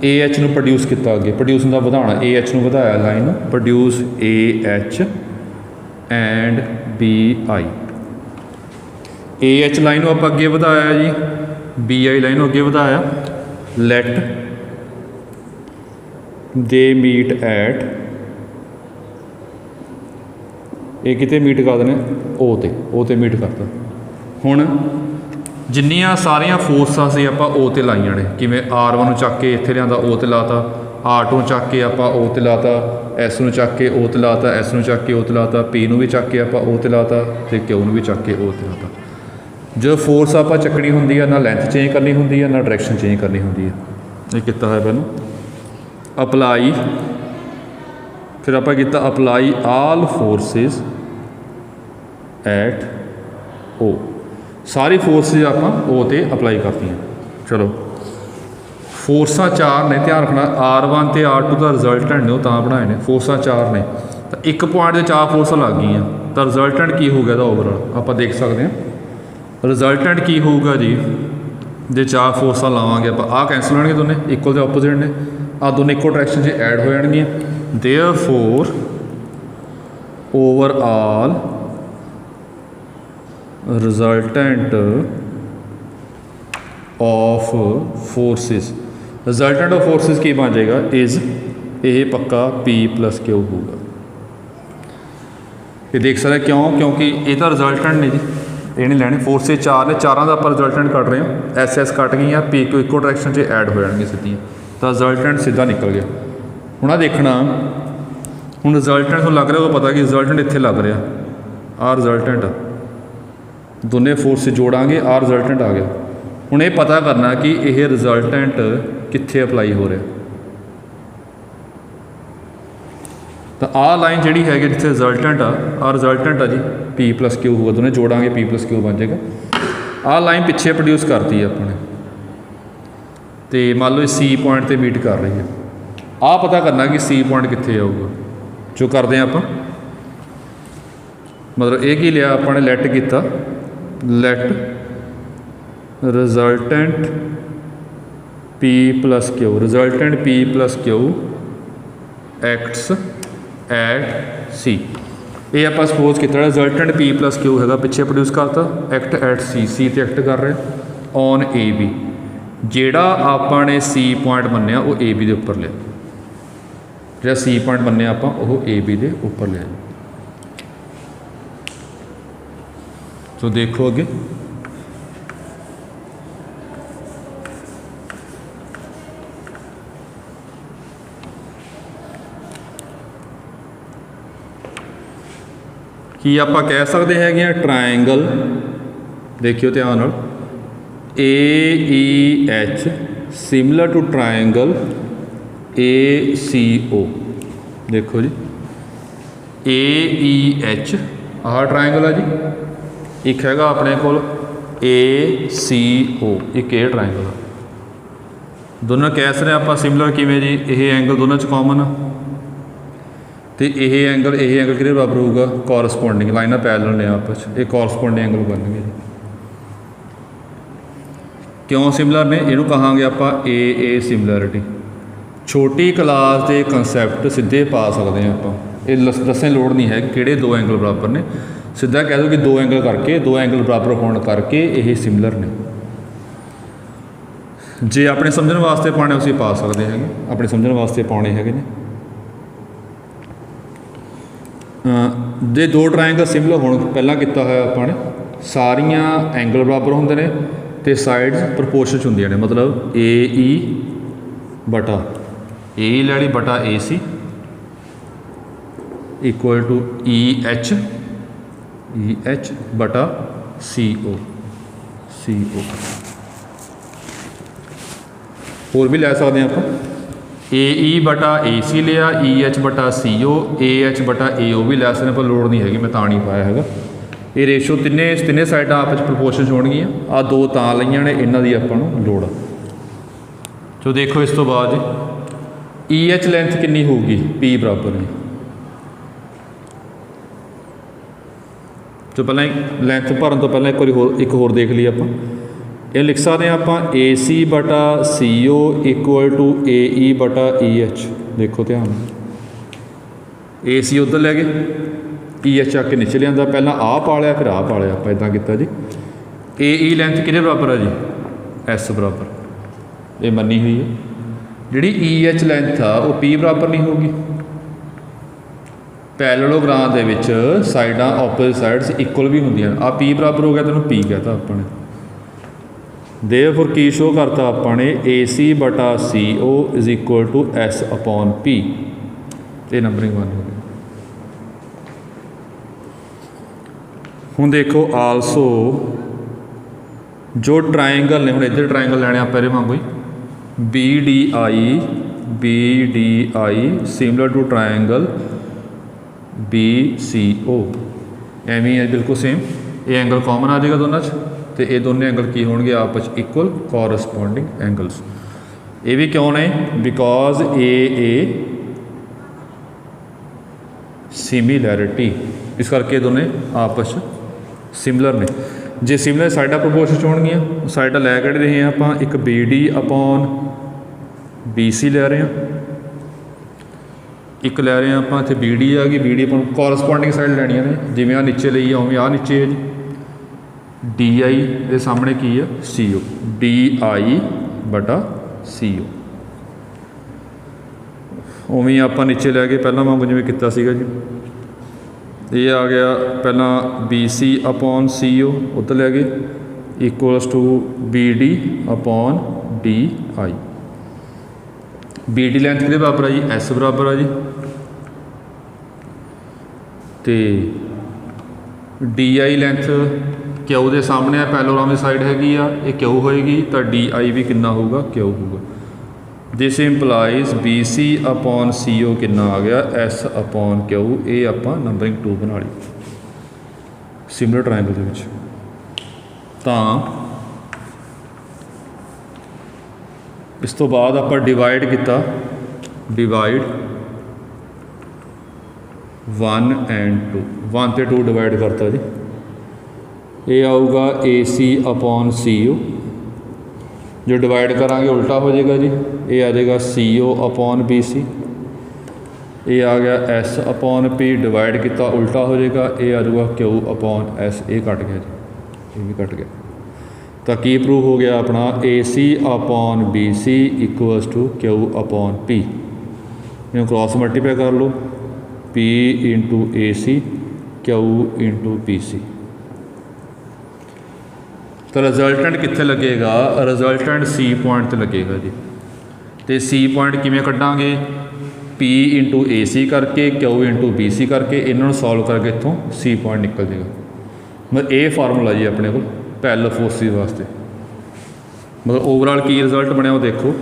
AH ਨੂੰ ਪ੍ਰੋਡਿਊਸ ਕੀਤਾ, ਅੱਗੇ ਪ੍ਰੋਡਿਊਸ ਦਾ ਵਧਾਉਣਾ, AH ਨੂੰ ਵਧਾਇਆ ਲਾਈਨ ਨੂੰ, produce AH and BI। AH line ਨੂੰ ਆਪਾਂ ਅੱਗੇ ਵਧਾਇਆ ਜੀ, BI ਲਾਈਨ ਨੂੰ ਅੱਗੇ ਵਧਾਇਆ। ਲੈਟ ਦੇ ਮੀਟ ਐਟ, ਇਹ ਕਿਤੇ ਮੀਟ ਕਰ ਦੇਣੇ O ਤੇ ਮੀਟ ਕਰਤਾ। ਹੁਣ ਜਿੰਨੀਆਂ ਸਾਰੀਆਂ ਫੋਰਸਾਂ ਸੀ ਆਪਾਂ O ਤੇ ਲਾਈਆਂ ਨੇ, ਕਿਵੇਂ R1 ਨੂੰ ਚੱਕ ਕੇ ਇੱਥੇ ਲਿਆਂਦਾ O ਤੇ ਲਾਤਾ, R2 ਨੂੰ ਚੱਕ ਕੇ ਆਪਾਂ O ਤੇ ਲਾਤਾ, S ਨੂੰ ਚੱਕ ਕੇ O ਤੇ ਲਾਤਾ, S ਨੂੰ ਚੱਕ ਕੇ O ਤੇ ਲਾਤਾ, P ਨੂੰ ਵੀ ਚੱਕ ਕੇ ਆਪਾਂ O ਤੇ ਲਾਤਾ, ਅਤੇ Q ਨੂੰ ਵੀ ਚੱਕ ਕੇ O ਤੇ ਲਾਤਾ। ਜਦੋਂ ਫੋਰਸ ਆਪਾਂ ਚੱਕਣੀ ਹੁੰਦੀ ਆ, ਨਾ ਲੈਂਥ ਚੇਂਜ ਕਰਨੀ ਹੁੰਦੀ ਹੈ, ਨਾ ਡਾਇਰੈਕਸ਼ਨ ਚੇਂਜ ਕਰਨੀ ਹੁੰਦੀ ਹੈ। ਇਹ ਕੀਤਾ ਹੋਇਆ ਪਹਿਲਾਂ ਅਪਲਾਈ, ਫਿਰ ਆਪਾਂ ਕੀਤਾ apply all forces at O, sorry forces ਆਪਾਂ O ਤੇ ਅਪਲਾਈ ਕਰਤੀਆਂ। ਚਲੋ ਫੋਰਸਾਂ 4 ਨੇ, ਧਿਆਨ ਰੱਖਣਾ R1 ਅਤੇ R2 ਦਾ ਰਿਜ਼ਲਟੈਂਟ ਨੇ ਉਹ ਤਾਂ ਬਣਾਏ ਨੇ, ਫੋਰਸਾਂ 4 ਨੇ, ਤਾਂ ਇੱਕ ਪੁਆਇੰਟ 'ਤੇ 4 ਫੋਰਸਾਂ ਲੱਗ ਗਈਆਂ। तो रिजल्टेंट की होगा ਇਹਦਾ ओवरऑल ਆਪਾਂ देख सकते हैं रिजल्टेंट की होगा जी जे चार फोर्सां लावांगे आप आ कैंसल होणगे दोने इक्वल ते ऑपोजिट ने आ दोने इक्को डायरैक्शन 'ਚ ऐड हो जाणगीਆਂ therefore overall resultant of forces resultant of forces की बन जाएगा इज़ ये पक्का P + Q होगा। ये देख सकते क्यों क्योंकि ये तो रिजल्टेंट ने जी ये नहीं लैने फोर्सिस 4 ने चारों का आप रिजल्टेंट कट रहे हैं एस कट गई P Q इक्को डायरैक्शन 'ਚ ऐड हो जाएंगे सीधियाँ तो रिजल्टेंट सीधा निकल गया। हुण देखना हुण रिजल्टेंट तो लग रहा होगा पता कि रिजल्टेंट इत्थे लग रहा आ रिजल्टेंट दोनों फोर्स जोड़ांगे आ रिजल्टेंट आ गया। हुण ये पता करना कि यह रिजल्टेंट कित्थे अप्लाई हो रहा तो आ लाइन जी है जिथे रिजल्टेंट आ रिजल्टेंट आ जी P + Q होगा दोनों जोड़ांगे P + Q बन जाएगा। आ लाइन पिछे प्रोड्यूस करती है अपने तो मान लो C पॉइंट पर मीट कर रही है आ पता करना कि C पॉइंट कित्थे आऊगा जो करते हैं आप मतलब ये की लिया अपने लैट किया let resultant P + Q resultant P + Q acts at C ये आप सपोज किया रिजल्टेंट P + Q है पिछे प्रोड्यूस करता एक्ट एट C तो एक्ट कर रहे ऑन AB जेड़ा आपने C पॉइंट मन्निया वो AB के उपर लिया जो C पॉइंट मन्निया आप AB के उपर लिया। तो देखो अगे कि आप कह सकते हैं ट्रायंगल देखियो ध्यान AEH similar to triangle ACO देखो जी AEH आह ट्रायंगल है जी एक हैगा अपने को ACO एक ये ट्रायंगल है दोनों कैस रहे आप सिमिलर किमें जी ये एंगल दोनों च कॉमन आ तो यह एंगल कि बराबर होगा कॉरसपोंडिंग लाइना पैरेलल ने आपस ये कॉरसपोंडिंग एंगल बन गए क्यों सिमिलर ने इनू कहांगे आप ए सिमिलरिटी छोटी क्लास के कंसैप्ट सीधे पा सकते हैं आप ये दसने लोड़ नहीं है कि किहड़े दो एंगल बराबर ने सीधा कह दो कि दो एंगल करके दो एंगल बराबर होने करके ये सिमिलर ने जे अपने समझने वास्ते पाने उसी पा सकते हैं अपने समझने वास्ते पाने हैं जे दो ट्रायंगल सिमिलर होने पहला किया है अपने सारिया एंगल बराबर होंगे ने तो साइड्स प्रपोर्शन होंगे ने मतलब AE बटा AE लैली बटा AC इक्वल टू EH बटा CO होर भी लै सकते हैं आप AE बटा AC लिया EH बटा CO AH बटा AO भी लै सकते पर लोड़ नहीं हैगी मैं नहीं पाया है ये रेशो तिने साइडा आपस प्रपोर्शन होणगियां आ दो तां लईआं ने इन्हां दी आपां नूं लोड़ आ। जो देखो इस तो बाद EH लेंथ कितनी होगी P बराबर है जो पहले लेंथ भरन तो पहले एक होर देख लीए आप ये लिख सकते हैं आप AC बटा CO इक्वल टू AE बटा EH देखो ध्यान AC उधर लै गए EH आके नीचे लिया पहला आ पा लिया फिर आ पा लिया आप इदा किया जी AE लेंथ किहदे बराबर है जी S बराबर ये मनी हुई है जी EH लेंथ आ वो P बराबर नहीं होगी पैरेललोग्राम दे विच साइडां ऑपोजिट साइड्स इक्वल भी होंदियां आ P बराबर हो गया तो P कहता अपने देयरफॉर की शो करता अपने AC बटा CO is equal to S upon P ये नंबरिंग वन हो गया। हुण देखो आलसो जो ट्रायंगल ने हुण इधर ट्रायंगल लैणे आप वांगू BDI similar to triangle BCO एवं है बिल्कुल सेम ये एंगल कॉमन आ जाएगा दोनों तो ये दोनों एंगल की होंगे आपस इक्वल कॉरसपोंडिंग एंगल्स ये भी क्यों ने बिकॉज ए सिमिलैरिटी, इस करके दोनों आपस सिमिलर ने। जे सिमिलर साइडा प्रपोर्शन होणगियां, साइडा लै के रहे हैं आप एक B D upon B C लै रहे हैं, एक लै रहे हैं आप इत्थे बी डी आ गई, बी डी अपन कॉरसपॉन्डिंग साइड लैनियां ने, जिवें आ नीचे लई उवें आ नीचे है जी। डी आई के सामने की है सी ओ, डी आई बटा सी ओ, उवें आप नीचे लै गए पहला वांगू जिवें कीता सीगा जी। ये आ गया पहला बी सी अपॉन सी ओ उधर लै गए equals to B D upon D I. B D length किहदे बराबर है जी, एस बराबर है जी, तो डी आई लेंथ क्यू के सामने है, पैलोग्राम की साइड हैगी आ, ये क्यू होएगी, तो डी आई भी कितना होगा, क्यू होगा। दिस इंपलाइज बी सी अपॉन सी ओ कितना आ गया, एस अपॉन क्यू, ये आप नंबरिंग 2 बना ली सिमिलर ट्रायंगल के विच। तां इस तो बाद आप डिवाइड किया, डिवाइड 1 एंड 2, 1 ते 2 डिवाइड करता जी, ये आऊगा ए सी अपॉन सी ओ, जो डिवाइड करांगे उल्टा हो जाएगा जी, ये आ जाएगा सी ओ अपॉन बी सी, ये आ गया एस अपॉन पी, डिवाइड किया उल्टा हो जाएगा, ये आ जाएगा क्यू अपॉन एस, ये कट गया जी, ये भी कट गया। तो की प्रूव हो गया अपना, A C upon B C equals to Q upon P, इन्हें क्रॉस मल्टीप्लाई कर लो, P into A C Q into P C. तो रिजल्टेंट कित्थे लगेगा, रिजल्टेंट सी पॉइंट ते लगेगा जी। तो सी पॉइंट किवें कड्डांगे, पी इंटू ए सी करके क्यू इंटू बी सी करके, इन्हों सॉल्व करके इत्थों सी पॉइंट निकल जाएगा। मतलब ये फार्मूला जी अपने को पैरेलल फोर्सिस वास्ते, मतलब ओवरऑल की रिजल्ट बनया वो देखो,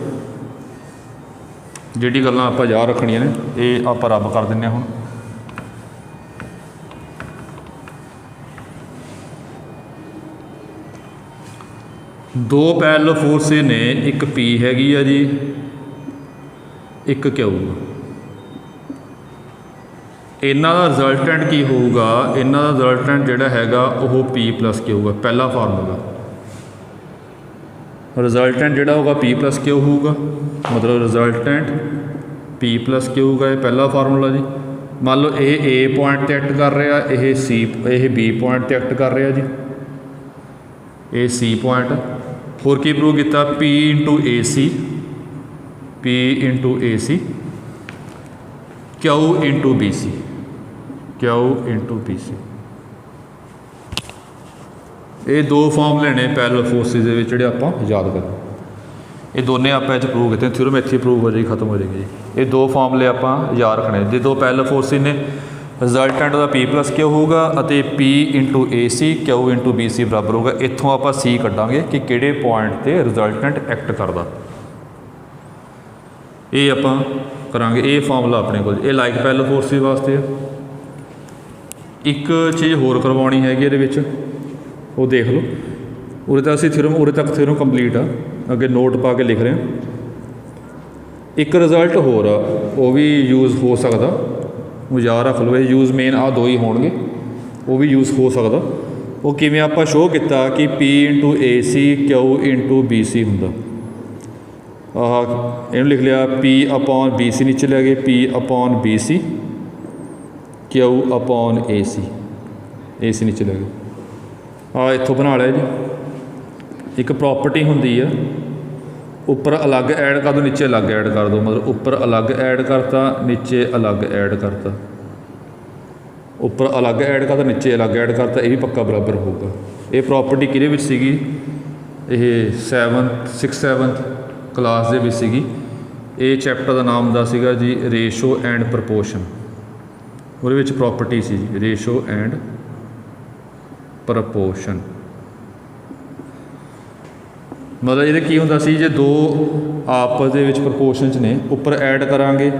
जिहड़ी गल्लां आपां याद रखणियां ने ये आपां रब कर दिंदे हुण। दो पैरेलल फोर्सिस ने, एक पी हैगी आ जी, एक क्यू, इन्हां दा रिजल्टेंट की होगा, इन्हां दा रिजल्टेंट जिहड़ा हैगा वो पी प्लस क्यू है, पहला फार्मूला। रिजल्टेंट जिहड़ा होगा पी प्लस क्यू होगा, मतलब रिजल्टेंट पी प्लस क्यू होगा, ये पहला फार्मूला जी। मान लो ये ए पॉइंट ते एक्ट कर रहा, ये सी, ये बी पॉइंट ते एक्ट कर रहा जी, ये सी पॉइंट। होर की प्रूव किया, P into A C, P into A C Q into B C, Q into B C. ये दो फॉर्मूले ने पैरेलल फोर्सिस दे विच जिहड़े आपां याद करने, ये दोने आप प्रूव किए, थ्योरम इत्थे प्रूव हो जाएगी, खत्म हो जाएगी जी। ये दो फॉर्मूले आपां याद रखने, जो दो पैरेलल फोर्सिस ने, रिजल्टेंट का पी प्लस क्यू होगा, P into A C Q into B C बराबर होगा। इत्थों आप सी कड्डांगे कि किहड़े पॉइंट ते रिजल्टेंट एक्ट करदा, ये आपां करांगे। ये फार्मूला अपने को, ये लाइक पैरेलल फोर्सिस वास्ते है। एक चीज़ होर करवानी हैगी इहदे विच, वो देख लो, उरे तक असीं थ्योरम, उरे तक थ्योरम कंप्लीट आ, अगे नोट पा के लिख रहे हैं। एक रिजल्ट होर आ, वो भी यूज़ हो सकता, वो याद रख लो, यूज़ मेन आ दो ही होणगे, वो भी यूज़ हो सकता। वो किवें आपां शो किया कि P into A C Q into B C हुंदा, इन्होंने लिख लिया पी अपॉन बी सी, नीचे ले गए P upon B C Q upon A C नीचे ले गए, इत्थों बना लिया जी। एक प्रॉपर्टी होंदी है, उपर अलग ऐड कर दो, नीचे अलग ऐड कर दो, मतलब उपर अलग ऐड करता, नीचे अलग ऐड करता, उपर अलग ऐड करता, नीचे अलग ऐड करता, ये भी पक्का बराबर होगा। ये प्रॉपर्टी किहदे विच सीगी, ये 6th-7th क्लास दे विच सीगी। ये चैप्टर का नाम दा सीगा जी रेशो एंड प्रपोर्शन, ਉਹਦੇ ਵਿੱਚ प्रॉपर्टी सी जी रेशो एंड प्रपोर्शन। मतलब ये की होंदा सी, जे दो आपस दे विच प्रपोर्शन च ने, उपर ऐड करांगे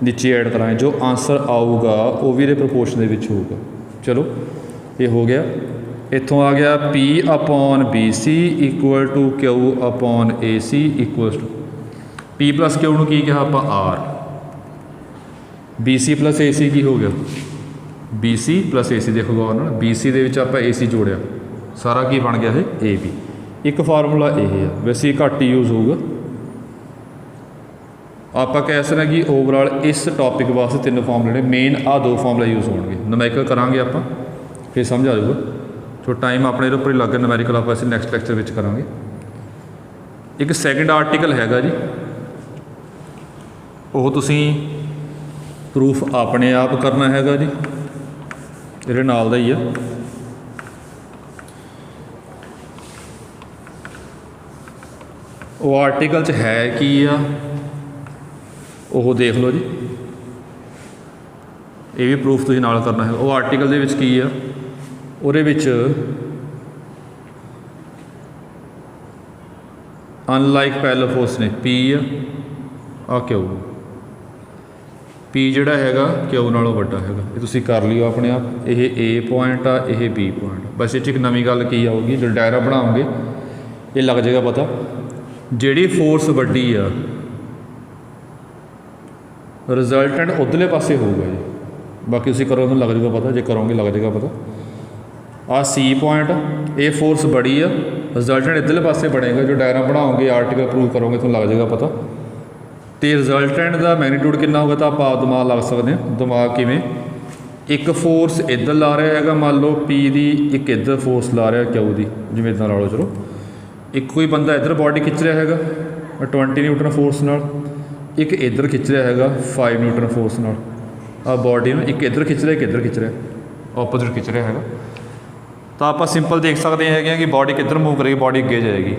नीचे ऐड करांगे, जो आंसर आऊगा वो भी ये प्रपोर्शन दे विच होगा। चलो ये हो गया। इत्थों आ गया P upon B C equal to Q upon A C equal to P plus Q नूं की कहा आपां आर, BC प्लस AC की हो गया, BC प्लस AC देखो गौर नाल, BC ਦੇ ਵਿੱਚ ਆਪਾਂ AC ਜੋੜਿਆ, ਸਾਰਾ ਕੀ ਬਣ ਗਿਆ ਇਹ AB। ਇੱਕ ਫਾਰਮੂਲਾ ਇਹ ਆ, ਵੈਸੇ ਘੱਟ ਯੂਜ਼ ਹੋਊਗਾ। ਆਪਾਂ ਕਹਿ ਸਕਦੇ ਕਿ ਓਵਰਆਲ ਇਸ ਟੌਪਿਕ ਵਾਸਤੇ ਤਿੰਨ ਫਾਰਮੂਲੇ ਨੇ ਮੇਨ, ਆਹ ਦੋ ਫਾਰਮੂਲੇ ਯੂਜ਼ ਹੋਣਗੇ। ਨੁਮੈਰੀਕਲ ਕਰਾਂਗੇ ਆਪਾਂ, ਫਿਰ ਸਮਝ ਆ ਜਾਊਗਾ। ਸੋ ਟਾਈਮ ਆਪਣੇ ਇਹਦੇ ਉੱਪਰ ਹੀ ਲੱਗ ਗਿਆ, ਨੁਮੈਰੀਕਲ ਆਪਾਂ ਅਸੀਂ ਨੈਕਸਟ ਲੈਕਚਰ ਵਿੱਚ ਕਰਾਂਗੇ। ਇੱਕ ਸੈਕਿੰਡ ਆਰਟੀਕਲ ਹੈਗਾ ਜੀ, ਉਹ ਤੁਸੀਂ ਪ੍ਰੂਫ ਆਪਣੇ ਆਪ ਕਰਨਾ ਹੈਗਾ ਜੀ, ਇਹਦੇ ਨਾਲ ਦਾ ਹੀ ਆ। ਉਹ ਆਰਟੀਕਲ 'ਚ ਹੈ ਕੀ ਆ ਉਹ ਦੇਖ ਲਓ ਜੀ, ਇਹ ਵੀ ਪ੍ਰੂਫ ਤੁਸੀਂ ਨਾਲ ਕਰਨਾ ਹੈ। ਉਹ ਆਰਟੀਕਲ ਦੇ ਵਿੱਚ ਕੀ ਆ, ਉਹਦੇ ਵਿੱਚ ਅਨਲਾਈਕ ਪੈਰਲਲ ਫੋਰਸ ਨੇ P ਆ Q, P ਜਿਹੜਾ ਹੈਗਾ Q ਨਾਲੋਂ ਵੱਡਾ ਹੈਗਾ। ਇਹ ਤੁਸੀਂ ਕਰ ਲਿਓ ਆਪਣੇ ਆਪ। ਇਹ A ਪੁਆਇੰਟ ਆ, ਇਹ B ਪੁਆਇੰਟ। ਬਸ ਇਹ 'ਚ ਇੱਕ ਨਵੀਂ ਗੱਲ ਕੀ ਆਊਗੀ, ਜਦੋਂ ਡਾਇਗਰਾਮ ਬਣਾਓਗੇ ਇਹ ਲੱਗ ਜਾਏਗਾ ਪਤਾ। ਜਿਹੜੀ ਫੋਰਸ ਵੱਡੀ ਆ ਰਿਜ਼ਲਟੈਂਟ ਉੱਧਰਲੇ ਪਾਸੇ ਹੋਊਗਾ ਜੀ, ਬਾਕੀ ਤੁਸੀਂ ਕਰੋ ਤੁਹਾਨੂੰ ਲੱਗ ਜਾਊਗਾ ਪਤਾ, ਜੇ ਕਰੋਗੇ ਲੱਗ ਜਾਏਗਾ ਪਤਾ। ਆਹ C ਪੁਆਇੰਟ, ਇਹ ਫੋਰਸ ਬੜੀ ਆ, ਰਿਜ਼ਲਟੈਂਟ ਇੱਧਰਲੇ ਪਾਸੇ ਬਣੇਗਾ। ਜੋ ਡਾਇਗਰਾਮ ਬਣਾਓਗੇ ਆਰਟੀਕਲ ਪ੍ਰੂਵ ਕਰੋਗੇ ਤੁਹਾਨੂੰ ਲੱਗ ਜਾਏਗਾ ਪਤਾ। ਅਤੇ ਰਿਜ਼ਲਟੈਂਟ ਦਾ ਮੈਗਨੀਟਿਊਡ ਕਿੰਨਾ ਹੋਊਗਾ ਤਾਂ ਆਪਾਂ ਦਿਮਾਗ ਲੱਗ ਸਕਦੇ ਹਾਂ। ਦਿਮਾਗ ਕਿਵੇਂ, ਇੱਕ ਫੋਰਸ ਇੱਧਰ ਲਾ ਰਿਹਾ ਹੈਗਾ, ਮੰਨ ਲਓ P ਦੀ, ਇੱਕ ਇੱਧਰ ਫੋਰਸ ਲਾ ਰਿਹਾ Q ਦੀ, ਜਿਵੇਂ ਇੱਦਾਂ ਲਾ ਲਓ। ਚਲੋ ਇੱਕ ਕੋਈ ਬੰਦਾ ਇੱਧਰ ਬਾਡੀ ਖਿੱਚ ਰਿਹਾ ਹੈਗਾ 20 ਨਿਊਟਨ ਫੋਰਸ ਨਾਲ, ਇੱਕ ਇੱਧਰ ਖਿੱਚ ਰਿਹਾ ਹੈਗਾ 5 ਨਿਊਟਨ ਫੋਰਸ ਨਾਲ। ਆਹ ਬਾਡੀ ਨੂੰ ਇੱਕ ਇੱਧਰ ਖਿੱਚ ਰਿਹਾ, ਇੱਕ ਇੱਧਰ ਖਿੱਚ ਰਿਹਾ, ਆਪੋਜ਼ਿਟ ਖਿੱਚ ਰਿਹਾ ਹੈਗਾ। ਤਾਂ ਆਪਾਂ ਸਿੰਪਲ ਦੇਖ ਸਕਦੇ ਹੈਗੇ ਆ ਕਿ ਬਾਡੀ ਕਿੱਧਰ ਮੂਵ ਕਰੇਗੀ, ਬਾਡੀ ਅੱਗੇ ਜਾਏਗੀ।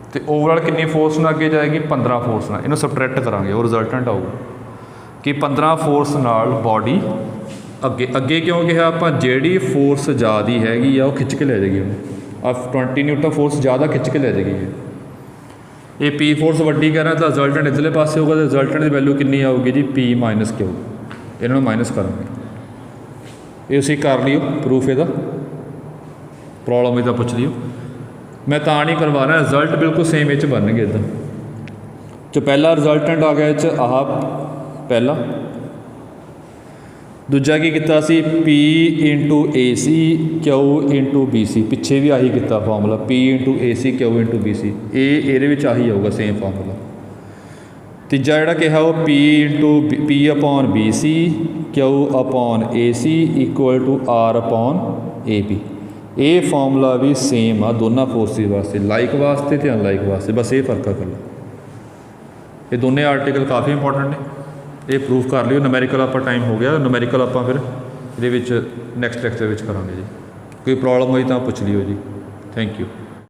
ਅਤੇ ਓਵਰਆਲ ਕਿੰਨੀ ਫੋਰਸ ਨਾਲ ਅੱਗੇ ਜਾਏਗੀ, 15 ਫੋਰਸ ਨਾਲ। ਇਹਨੂੰ ਸਬਟਰੈਕਟ ਕਰਾਂਗੇ, ਉਹ ਰਿਜ਼ਲਟੈਂਟ ਆਊਗਾ ਕਿ 15 ਫੋਰਸ ਨਾਲ ਬਾਡੀ ਅੱਗੇ। ਅੱਗੇ ਕਿਉਂ ਕਿਹਾ ਆਪਾਂ, ਜਿਹੜੀ ਫੋਰਸ ਜ਼ਿਆਦਾ ਹੈਗੀ ਆ ਉਹ ਖਿੱਚ ਕੇ ਲੈ ਜਾਏਗੀ ਉਹਨੂੰ। ਆ 20 ਨਿਊਟਨ ਫੋਰਸ ਜ਼ਿਆਦਾ ਖਿੱਚ ਕੇ ਲੈ ਜਾਏਗੀ। ਇਹ P ਫੋਰਸ ਵੱਡੀ ਕਹਿ ਰਿਹਾ ਤਾਂ ਰਿਜ਼ਲਟੈਂਟ ਇੱਧਰਲੇ ਪਾਸੇ ਹੋਊਗਾ, ਅਤੇ ਰਿਜ਼ਲਟੈਂਟ ਦੀ ਵੈਲਿਊ ਕਿੰਨੀ ਆਊਗੀ ਜੀ, P ਮਾਈਨਸ Q। ਇਹਨਾਂ ਨੂੰ ਮਾਈਨਸ ਕਰਾਂਗੇ। ਇਹ ਤੁਸੀਂ ਕਰ ਲਿਓ ਪ੍ਰੂਫ, ਇਹਦਾ ਪ੍ਰੋਬਲਮ ਇਹਦਾ ਪੁੱਛ ਲਿਓ। ਮੈਂ ਤਾਂ ਨਹੀਂ ਕਰਵਾ ਰਿਹਾ, ਰਿਜ਼ਲਟ ਬਿਲਕੁਲ ਸੇਮ ਇਹ 'ਚ ਬਣਨਗੇ ਇੱਦਾਂ। ਜੋ ਪਹਿਲਾ ਰਿਜ਼ਲਟੈਂਟ ਆ ਗਿਆ ਇਹ 'ਚ, ਆਹ ਪਹਿਲਾ। ਦੂਜਾ ਕੀ ਕੀਤਾ ਸੀ, P into AC Q into BC। ਪਿੱਛੇ ਵੀ ਆਹੀ ਕੀਤਾ formula, P into AC Q into BC। ਇਹਦੇ ਵਿੱਚ ਆਹੀ ਆਊਗਾ ਸੇਮ ਫਾਰਮੂਲਾ। ਤੀਜਾ ਜਿਹੜਾ ਕਿਹਾ ਉਹ P into P upon BC Q upon AC equal to R upon AB। ਇਹ ਫਾਰਮੂਲਾ ਵੀ ਸੇਮ ਆ ਦੋਨਾਂ ਫੋਰਸਿਸ ਵਾਸਤੇ, ਲਾਈਕ ਵਾਸਤੇ ਅਤੇ ਅਨਲਾਈਕ ਵਾਸਤੇ। ਬਸ ਇਹ ਫਰਕ ਆ ਇਕੱਲਾ। ਇਹ ਦੋਨੇ ਆਰਟੀਕਲ ਕਾਫੀ ਇੰਪੋਰਟੈਂਟ ਨੇ, ਇਹ ਪ੍ਰੂਫ ਕਰ ਲਿਓ। ਨੁਮੈਰੀਕਲ ਆਪਾਂ ਟਾਈਮ ਹੋ ਗਿਆ, ਨੁਮੈਰੀਕਲ ਆਪਾਂ ਫਿਰ ਇਹਦੇ ਵਿੱਚ ਨੈਕਸਟ ਲੈਕਚਰ ਵਿੱਚ ਕਰਾਂਗੇ ਜੀ। ਕੋਈ ਪ੍ਰੋਬਲਮ ਹੋਈ ਤਾਂ ਪੁੱਛ ਲਿਓ ਜੀ। Thank you.